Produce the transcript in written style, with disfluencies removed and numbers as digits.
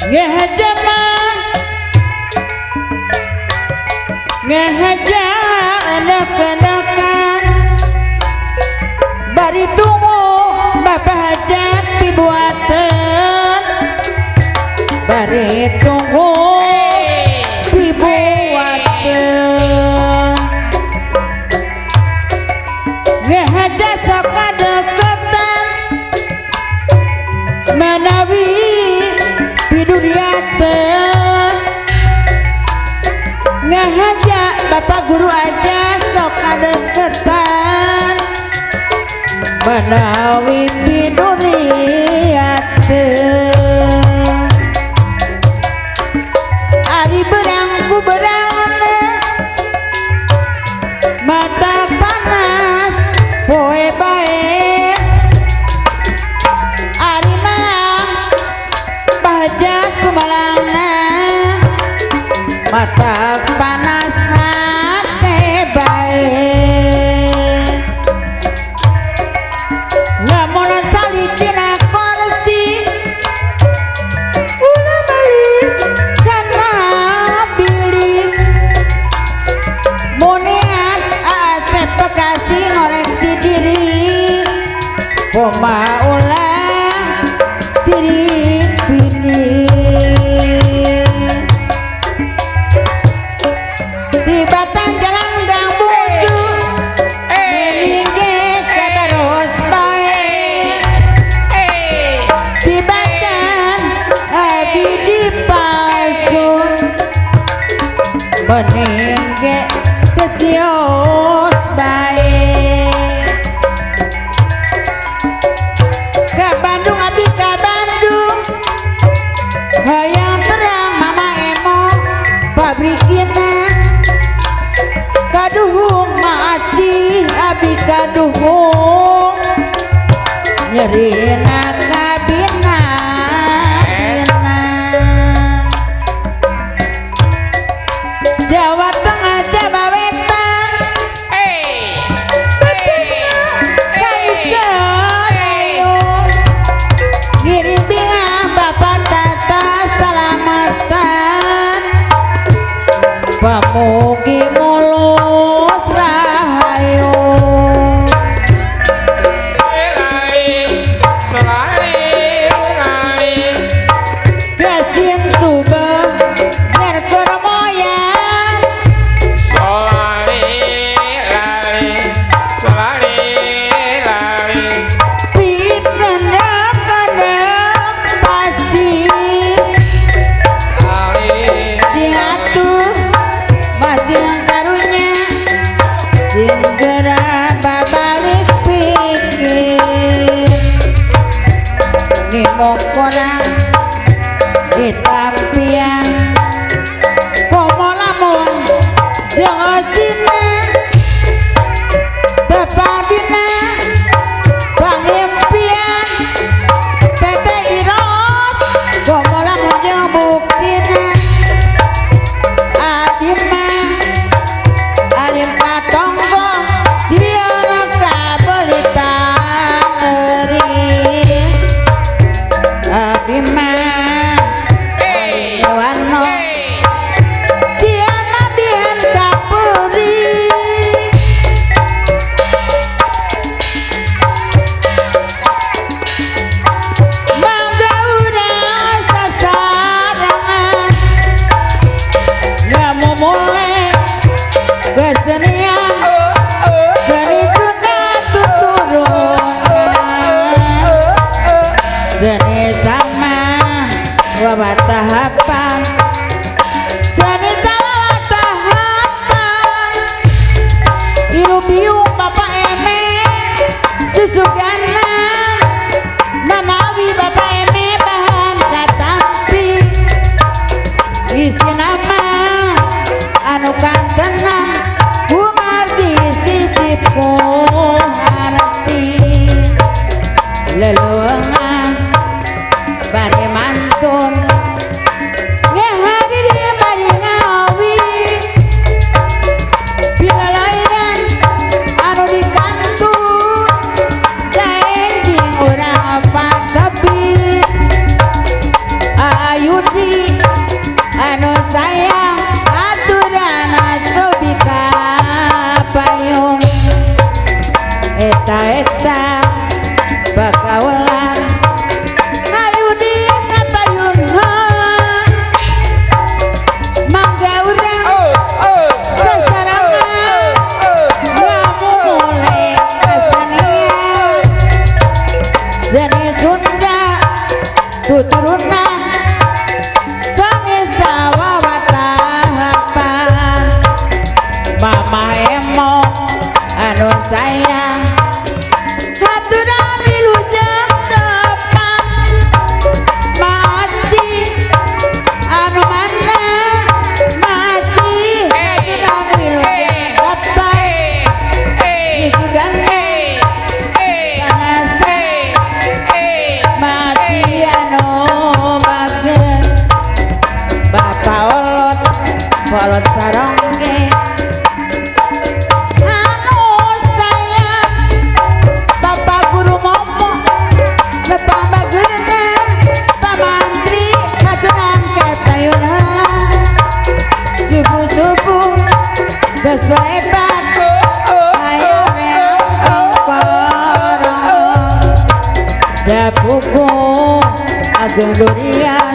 ngehajaman ngehaja anak-anakan bari tunggu bapak hajat dibuatan bari tunggu dibuatan ngehaja sok deketan menawi piduriatan ngahaja bapak guru aja sok deketan menawi piduriatan ari berangku berangna mata panas poe bae ari mang bahajat kumalangna mata panas hate bae lamun cali dina kursi ulah balik kana bilik muniat asep bekasi ngoreksi diri poma ulah sirik bini tibatan jalan gang bungsu meningge kabaros bae tibatan abi dipalsu meningge kecios bae ke Bandung abi ke Bandung hayang terang mama emo pabrikina kaduhung maaci abi kaduhung nyerina kabina Jawa eta bakaulan ayu di kapayun halang mangga urang sasarangan ngamu mulai kesenian seni Sunda tuturunan seni sawawata mama emo anu sayang haturan wilujeng tepan maci anu mana maci haturan wilujeng tepan disugan panasa maci anu bagen bapak olot sarongge Beslepat ayo reang koro da buku ageng durian